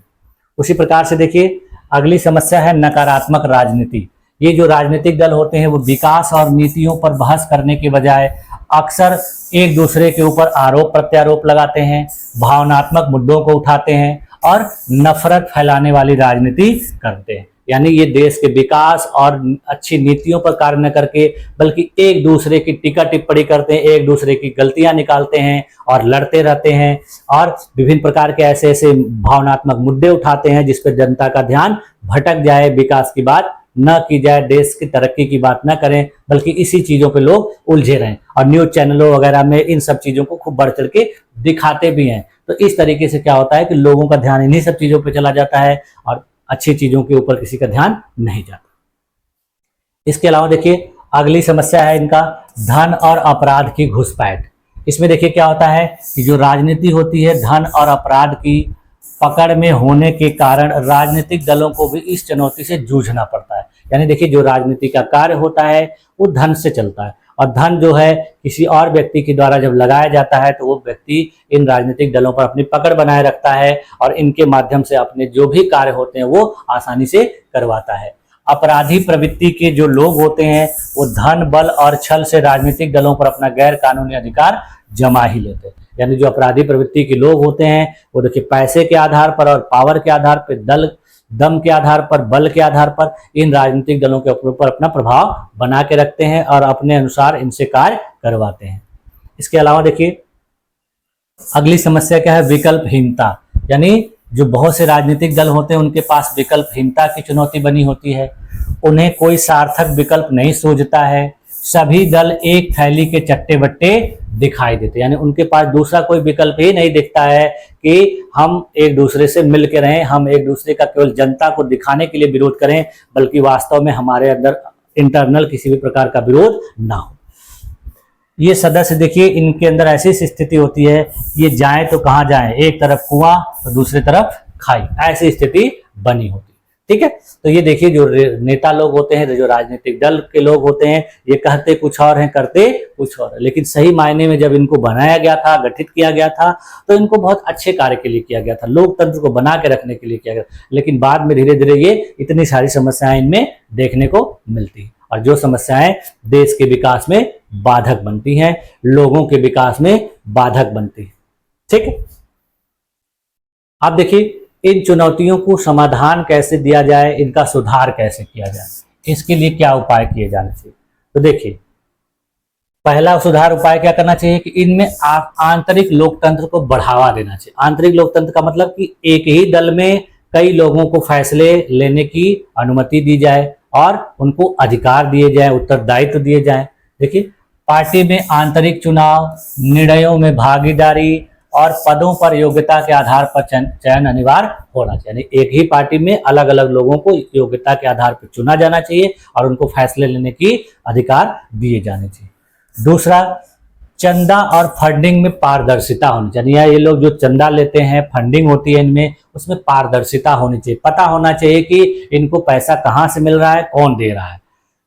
उसी प्रकार से देखिए, अगली समस्या है नकारात्मक राजनीति। ये जो राजनीतिक दल होते हैं वो विकास और नीतियों पर बहस करने के बजाय अक्सर एक दूसरे के ऊपर आरोप प्रत्यारोप लगाते हैं, भावनात्मक मुद्दों को उठाते हैं और नफरत फैलाने वाली राजनीति करते हैं। यानी ये देश के विकास और अच्छी नीतियों पर कार्य न करके बल्कि एक दूसरे की टीका टिप्पणी करते हैं, एक दूसरे की गलतियां निकालते हैं और लड़ते रहते हैं और विभिन्न प्रकार के ऐसे ऐसे भावनात्मक मुद्दे उठाते हैं जिस पर जनता का ध्यान भटक जाए, विकास की बात न की जाए, देश की तरक्की की बात न करें, बल्कि इसी चीजों पे लोग उलझे रहें और न्यूज चैनलों वगैरह में इन सब चीजों को खूब बढ़ चढ़ के दिखाते भी हैं। तो इस तरीके से क्या होता है कि लोगों का ध्यान इन्हीं सब चीजों पे चला जाता है और अच्छी चीजों के ऊपर किसी का ध्यान नहीं जाता। इसके अलावा देखिए, अगली समस्या है इनका धन और अपराध की घुसपैठ। इसमें देखिए क्या होता है कि जो राजनीति होती है धन और अपराध की पकड़ में होने के कारण राजनीतिक दलों को भी इस चुनौती से जूझना पड़ता है। यानी देखिए, जो राजनीति का कार्य होता है वो धन से चलता है और धन जो है किसी और व्यक्ति के द्वारा जब लगाया जाता है तो वो व्यक्ति इन राजनीतिक दलों पर अपनी पकड़ बनाए रखता है और इनके माध्यम से अपने जो भी कार्य होते हैं वो आसानी से करवाता है। अपराधी प्रवृत्ति के जो लोग होते हैं वो धन, बल और छल से राजनीतिक दलों पर अपना गैर कानूनी अधिकार जमा ही लेते हैं। यानी जो अपराधी प्रवृत्ति के लोग होते हैं वो देखिए पैसे के आधार पर और पावर के आधार पर, दम के आधार पर, बल के आधार पर इन राजनीतिक दलों के ऊपर अपना प्रभाव बना के रखते हैं और अपने अनुसार इनसे कार्य करवाते हैं। इसके अलावा देखिए, अगली समस्या क्या है विकल्पहीनता। यानी जो बहुत से राजनीतिक दल होते हैं उनके पास विकल्पहीनता की चुनौती बनी होती है। उन्हें कोई सार्थक विकल्प नहीं सूझता है। सभी दल एक थैली के चट्टे बट्टे दिखाई देते, यानी उनके पास दूसरा कोई विकल्प ही नहीं दिखता है कि हम एक दूसरे से मिल के रहें, हम एक दूसरे का केवल जनता को दिखाने के लिए विरोध करें, बल्कि वास्तव में हमारे अंदर इंटरनल किसी भी प्रकार का विरोध ना हो। ये सदस्य देखिए, इनके अंदर ऐसी स्थिति होती है, ये जाएं तो कहाँ जाएं, एक तरफ कुआं तो दूसरी तरफ खाई, ऐसी स्थिति बनी होती। ठीक है, तो ये देखिए जो नेता लोग होते हैं, जो राजनीतिक दल के लोग होते हैं, ये कहते कुछ और हैं, करते कुछ और है। लेकिन सही मायने में जब इनको बनाया गया था, गठित किया गया था, तो इनको बहुत अच्छे कार्य के लिए किया गया था, लोकतंत्र को बना के रखने के लिए किया गया। लेकिन बाद में धीरे धीरे ये इतनी सारी समस्याएं इनमें देखने को मिलती हैं, और जो समस्याएं देश के विकास में बाधक बनती हैं, लोगों के विकास में बाधक बनती है। ठीक है, आप देखिए इन चुनौतियों को समाधान कैसे दिया जाए, इनका सुधार कैसे किया जाए, इसके लिए क्या उपाय किए जाने चाहिए। तो देखिए, पहला सुधार उपाय क्या करना चाहिए कि इनमें आंतरिक लोकतंत्र को बढ़ावा देना चाहिए। आंतरिक लोकतंत्र का मतलब कि एक ही दल में कई लोगों को फैसले लेने की अनुमति दी जाए और उनको अधिकार दिए जाए, उत्तरदायित्व दिए जाए। देखिए, पार्टी में आंतरिक चुनाव, निर्णयों में भागीदारी और पदों पर योग्यता के आधार पर चयन अनिवार्य होना चाहिए। यानी एक ही पार्टी में अलग अलग लोगों को योग्यता के आधार पर चुना जाना चाहिए और उनको फैसले लेने की अधिकार दिए जाने चाहिए। दूसरा, चंदा और फंडिंग में पारदर्शिता होनी चाहिए। ये लोग जो चंदा लेते हैं, फंडिंग होती है इनमें, उसमें पारदर्शिता होनी चाहिए, पता होना चाहिए कि इनको पैसा कहाँ से मिल रहा है, कौन दे रहा है।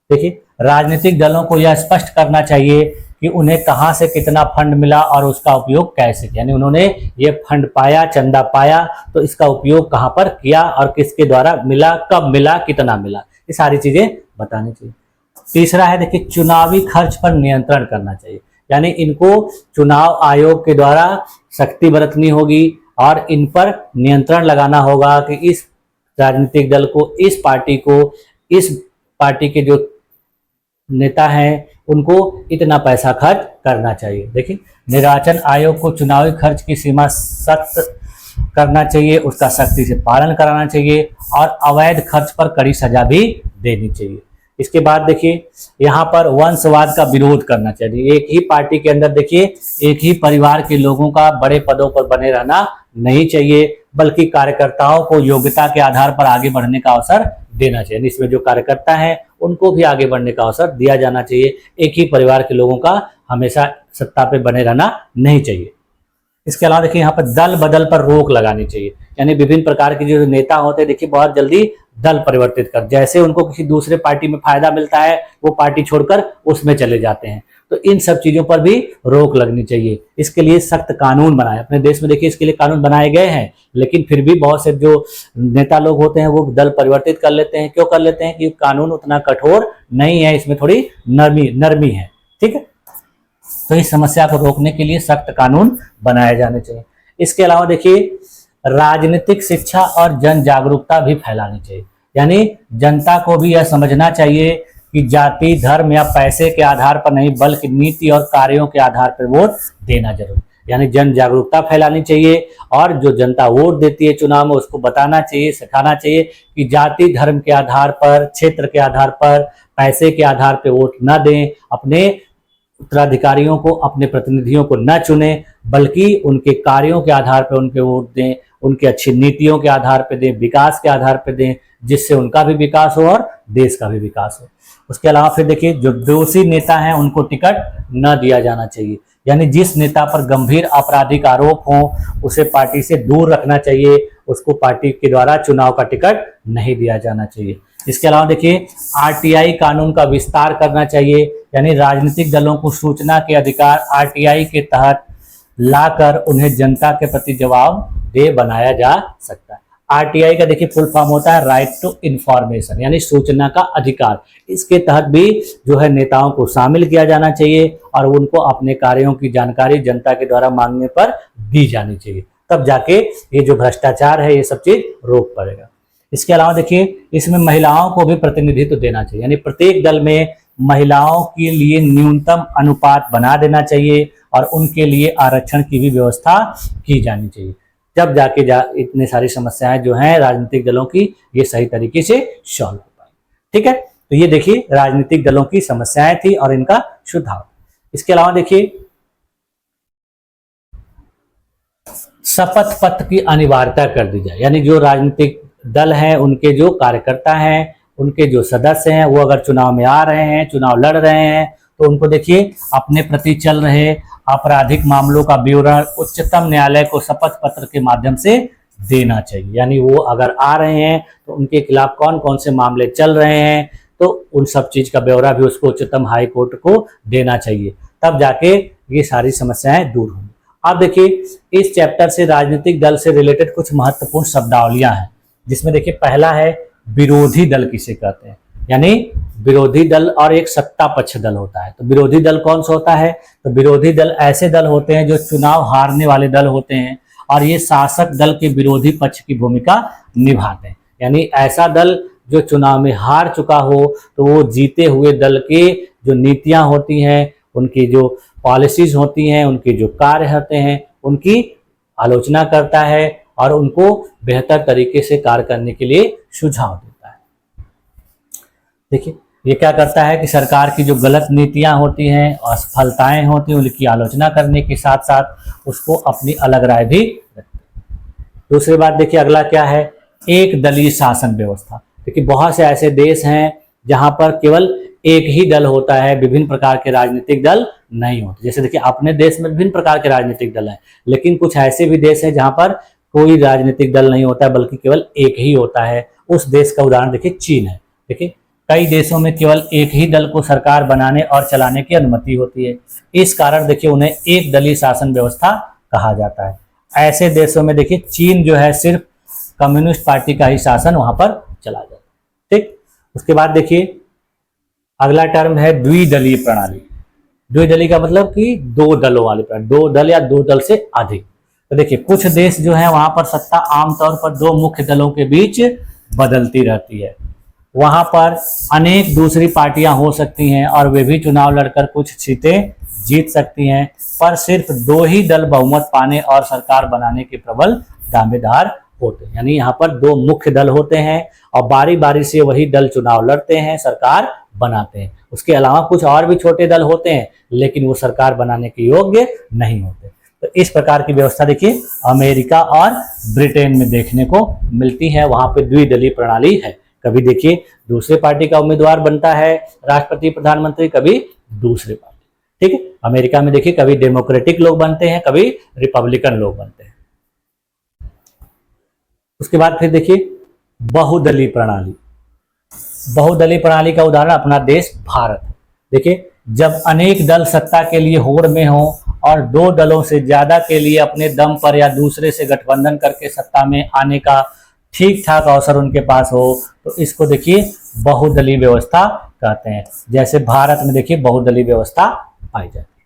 देखिए, राजनीतिक दलों को यह स्पष्ट करना चाहिए कि उन्हें कहाँ से कितना फंड मिला और उसका उपयोग कैसे किया। यानी उन्होंने ये फंड पाया, चंदा पाया, तो इसका उपयोग कहाँ पर किया और किसके द्वारा मिला, कब मिला, कितना मिला, ये सारी चीजें बतानी चाहिए। तीसरा है, देखिए, चुनावी खर्च पर नियंत्रण करना चाहिए। यानी इनको चुनाव आयोग के द्वारा सख्ती बरतनी होगी और इन पर नियंत्रण लगाना होगा कि इस राजनीतिक दल को, इस पार्टी के जो नेता हैं उनको इतना पैसा खर्च करना चाहिए। देखिए, निर्वाचन आयोग को चुनावी खर्च की सीमा सख्त करना चाहिए, उसका सख्ती से पालन कराना चाहिए और अवैध खर्च पर कड़ी सजा भी देनी चाहिए। इसके बाद देखिए, यहाँ पर वंशवाद का विरोध करना चाहिए। एक ही पार्टी के अंदर देखिए एक ही परिवार के लोगों का बड़े पदों पर बने रहना नहीं चाहिए, बल्कि कार्यकर्ताओं को योग्यता के आधार पर आगे बढ़ने का अवसर देना चाहिए। इसमें जो कार्यकर्ता हैं उनको भी आगे बढ़ने का अवसर दिया जाना चाहिए। एक ही परिवार के लोगों का हमेशा सत्ता पे बने रहना नहीं चाहिए। इसके अलावा देखिए, यहाँ पर दल बदल पर रोक लगानी चाहिए। यानी विभिन्न प्रकार के जो नेता होते हैं, देखिए, बहुत जल्दी दल परिवर्तित कर, जैसे उनको किसी दूसरे पार्टी में फायदा मिलता है वो पार्टी छोड़कर उसमें चले जाते हैं। तो इन सब चीजों पर भी रोक लगनी चाहिए। इसके लिए सख्त कानून बनाए। अपने देश में देखिए इसके लिए कानून बनाए गए हैं, लेकिन फिर भी बहुत से जो नेता लोग होते हैं वो दल परिवर्तित कर लेते हैं। क्यों कर लेते हैं? कि कानून उतना कठोर नहीं है, इसमें थोड़ी नरमी है। ठीक है, तो इस समस्या को रोकने के लिए सख्त कानून बनाए जाने चाहिए। इसके अलावा देखिए, राजनीतिक शिक्षा और जन जागरूकता भी फैलानी चाहिए। यानी जनता को भी यह समझना चाहिए कि जाति, धर्म या पैसे के आधार पर नहीं, बल्कि नीति और कार्यों के आधार पर वोट देना जरूरी। यानी जन जागरूकता फैलानी चाहिए और जो जनता वोट देती है चुनाव में उसको बताना चाहिए, सिखाना चाहिए कि जाति, धर्म के आधार पर, क्षेत्र के आधार पर, पैसे के आधार पर वोट न दें, अपने उत्तराधिकारियों को, अपने प्रतिनिधियों को न चुने, बल्कि उनके कार्यों के आधार पर उनके वोट दें, उनकी अच्छी नीतियों के आधार पर दें, विकास के आधार पर दें, जिससे उनका भी विकास हो और देश का भी विकास हो। उसके अलावा फिर देखिए, जो दोषी नेता हैं उनको टिकट न दिया जाना चाहिए। यानी जिस नेता पर गंभीर आपराधिक आरोप हो उसे पार्टी से दूर रखना चाहिए, उसको पार्टी के द्वारा चुनाव का टिकट नहीं दिया जाना चाहिए। इसके अलावा देखिए, आरटीआई कानून का विस्तार करना चाहिए। यानी राजनीतिक दलों को सूचना के अधिकार आरटीआई के तहत लाकर उन्हें जनता के प्रति जवाबदेह बनाया जा सकता है। आरटीआई का देखिए फुल फॉर्म होता है राइट टू इंफॉर्मेशन, यानी सूचना का अधिकार। इसके तहत भी जो है नेताओं को शामिल किया जाना चाहिए और उनको अपने कार्यों की जानकारी जनता के द्वारा मांगने पर दी जानी चाहिए। तब जाके ये जो भ्रष्टाचार है ये सब चीज रोक पड़ेगा। इसके अलावा देखिए, इसमें महिलाओं को भी प्रतिनिधित्व देना चाहिए। यानी प्रत्येक दल में महिलाओं के लिए न्यूनतम अनुपात बना देना चाहिए और उनके लिए आरक्षण की भी व्यवस्था की जानी चाहिए। जब जाके इतनी सारी समस्याएं जो हैं राजनीतिक दलों की, ये सही तरीके से सॉल्व हो पाए। ठीक है, तो ये देखिए राजनीतिक दलों की समस्याएं थी और इनका सुधार। इसके अलावा देखिए, शपथ पत्र की अनिवार्यता कर दी जाए। यानी जो राजनीतिक दल हैं, उनके जो कार्यकर्ता हैं, उनके जो सदस्य हैं, वो अगर चुनाव में आ रहे हैं, चुनाव लड़ रहे हैं, तो उनको देखिए अपने प्रति चल रहे आपराधिक मामलों का विवरण उच्चतम न्यायालय को शपथ पत्र के माध्यम से देना चाहिए। यानी वो अगर आ रहे हैं तो उनके खिलाफ कौन कौन से मामले चल रहे हैं, तो उन सब चीज का ब्यौरा भी उसको उच्चतम हाई कोर्ट को देना चाहिए, तब जाके ये सारी समस्याएं दूर होंगी। आप देखिए इस चैप्टर से राजनीतिक दल से रिलेटेड कुछ महत्वपूर्ण शब्दावलियां हैं, जिसमें देखिए पहला है विरोधी दल किसे कहते हैं। यानी विरोधी दल और एक सत्ता पक्ष दल होता है। तो विरोधी दल कौन सा होता है, तो विरोधी दल ऐसे दल होते हैं जो चुनाव हारने वाले दल होते हैं और ये शासक दल के विरोधी पक्ष की भूमिका निभाते हैं। यानी ऐसा दल जो चुनाव में हार चुका हो तो वो जीते हुए दल के जो नीतियां होती हैं, उनकी जो पॉलिसीज होती हैं, उनके जो कार्य होते हैं, उनकी आलोचना करता है और उनको बेहतर तरीके से कार्य करने के लिए सुझाव देता है। देखिए ये क्या करता है कि सरकार की जो गलत नीतियां होती हैं, असफलताएं होती हैं, उनकी आलोचना करने के साथ साथ उसको अपनी अलग राय भी रखती है। दूसरी बात देखिए अगला क्या है, एक दलीय शासन व्यवस्था। देखिए बहुत से ऐसे देश हैं जहां पर केवल एक ही दल होता है, विभिन्न प्रकार के राजनीतिक दल नहीं होते। जैसे देखिए अपने देश में विभिन्न प्रकार के राजनीतिक दल हैं, लेकिन कुछ ऐसे भी देश हैं जहां पर कोई राजनीतिक दल नहीं होता है, बल्कि केवल एक ही होता है। उस देश का उदाहरण देखिए चीन है। देखिए कई देशों में केवल एक ही दल को सरकार बनाने और चलाने की अनुमति होती है। इस कारण देखिए उन्हें एक दलीय शासन व्यवस्था कहा जाता है। ऐसे देशों में देखिए चीन जो है सिर्फ कम्युनिस्ट पार्टी का ही शासन वहां पर चला जाता है। ठीक, उसके बाद देखिए अगला टर्म है द्विदलीय प्रणाली। द्विदलीय का मतलब कि दो दलों वाली प्रणाली, दो दल या दो दल से अधिक। तो देखिए कुछ देश जो है वहां पर सत्ता आमतौर पर दो मुख्य दलों के बीच बदलती रहती है। वहां पर अनेक दूसरी पार्टियां हो सकती हैं और वे भी चुनाव लड़कर कुछ सीटें जीत सकती हैं, पर सिर्फ दो ही दल बहुमत पाने और सरकार बनाने के प्रबल दावेदार होते हैं। यानी यहाँ पर दो मुख्य दल होते हैं और बारी बारी से वही दल चुनाव लड़ते हैं, सरकार बनाते हैं। उसके अलावा कुछ और भी छोटे दल होते हैं, लेकिन वो सरकार बनाने के योग्य नहीं होते। तो इस प्रकार की व्यवस्था देखिए अमेरिका और ब्रिटेन में देखने को मिलती है। वहां पे द्विदलीय प्रणाली है। कभी देखिए दूसरे पार्टी का उम्मीदवार बनता है राष्ट्रपति प्रधानमंत्री, कभी दूसरे पार्टी। ठीक है, अमेरिका में देखिए कभी डेमोक्रेटिक लोग बनते हैं, कभी रिपब्लिकन लोग बनते हैं। उसके बाद फिर देखिए बहुदलीय प्रणाली। बहुदलीय प्रणाली का उदाहरण अपना देश भारत है। देखिए जब अनेक दल सत्ता के लिए होड़ में हो और दो दलों से ज्यादा के लिए अपने दम पर या दूसरे से गठबंधन करके सत्ता में आने का ठीक ठाक अवसर उनके पास हो, तो इसको देखिए बहुदलीय व्यवस्था कहते हैं। जैसे भारत में देखिए बहुदलीय व्यवस्था पाई जाती है।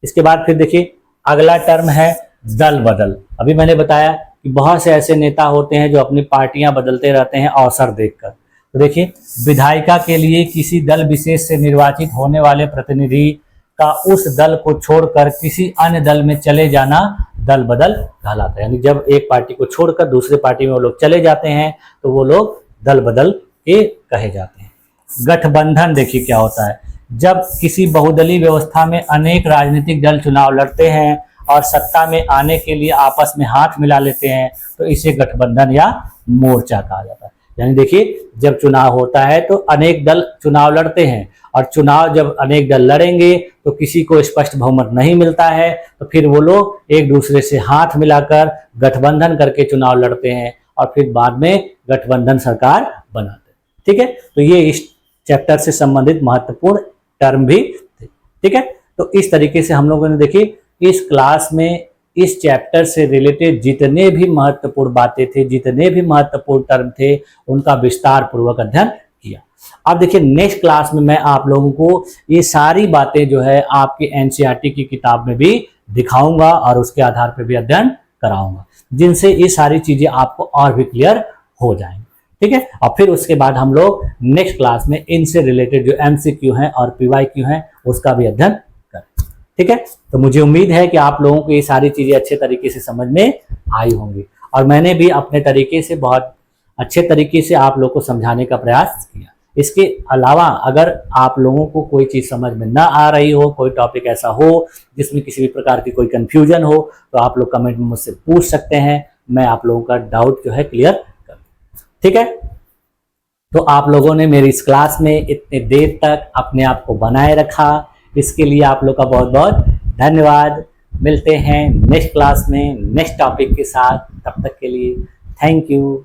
इसके बाद फिर देखिए अगला टर्म है दल बदल। अभी मैंने बताया कि बहुत से ऐसे नेता होते हैं जो अपनी पार्टियां बदलते रहते हैं अवसर देखकर। तो देखिए विधायिका के लिए किसी दल विशेष से निर्वाचित होने वाले प्रतिनिधि का उस दल को छोड़कर किसी अन्य दल में चले जाना दल बदल कहलाता है। यानी जब एक पार्टी को छोड़कर दूसरे पार्टी में वो लोग चले जाते हैं तो वो लोग दल बदल के कहे जाते हैं। गठबंधन देखिए क्या होता है, जब किसी बहुदलीय व्यवस्था में अनेक राजनीतिक दल चुनाव लड़ते हैं और सत्ता में आने के लिए आपस में हाथ मिला लेते हैं, तो इसे गठबंधन या मोर्चा कहा जाता है। यानी देखिए जब चुनाव होता है तो अनेक दल चुनाव लड़ते हैं और चुनाव जब अनेक दल लड़ेंगे तो किसी को स्पष्ट बहुमत नहीं मिलता है, तो फिर वो लोग एक दूसरे से हाथ मिलाकर गठबंधन करके चुनाव लड़ते हैं और फिर बाद में गठबंधन सरकार बनाते हैं। ठीक है, तो ये इस चैप्टर से संबंधित महत्वपूर्ण टर्म भी थे। ठीक है, तो इस तरीके से हम लोगों ने देखिए इस क्लास में इस चैप्टर से रिलेटेड जितने भी महत्वपूर्ण बातें थे, जितने भी महत्वपूर्ण टर्म थे, उनका विस्तार पूर्वक अध्ययन किया। अब देखिए नेक्स्ट क्लास में मैं आप लोगों को ये सारी बातें जो है आपके एनसीईआरटी की किताब में भी दिखाऊंगा और उसके आधार पर भी अध्ययन कराऊंगा, जिनसे ये सारी चीजें आपको और भी क्लियर हो जाएंगी। ठीक है, और फिर उसके बाद हम लोग नेक्स्ट क्लास में इनसे रिलेटेड जो एमसीक्यू हैं और पीवाईक्यू हैं उसका भी अध्ययन करें। ठीक है, तो मुझे उम्मीद है कि आप लोगों को ये सारी चीजें अच्छे तरीके से समझ में आई होंगी और मैंने भी अपने तरीके से बहुत अच्छे तरीके से आप लोगों को समझाने का प्रयास किया। इसके अलावा अगर आप लोगों को कोई चीज समझ में ना आ रही हो, कोई टॉपिक ऐसा हो जिसमें किसी भी प्रकार की कोई कंफ्यूजन हो, तो आप लोग कमेंट में मुझसे पूछ सकते हैं। मैं आप लोगों का डाउट जो है क्लियर कर दूं। ठीक है, तो आप लोगों ने मेरी इस क्लास में इतने देर तक अपने आप को बनाए रखा, इसके लिए आप लोग का बहुत बहुत धन्यवाद। मिलते हैं नेक्स्ट क्लास में नेक्स्ट टॉपिक के साथ। तब तक के लिए थैंक यू।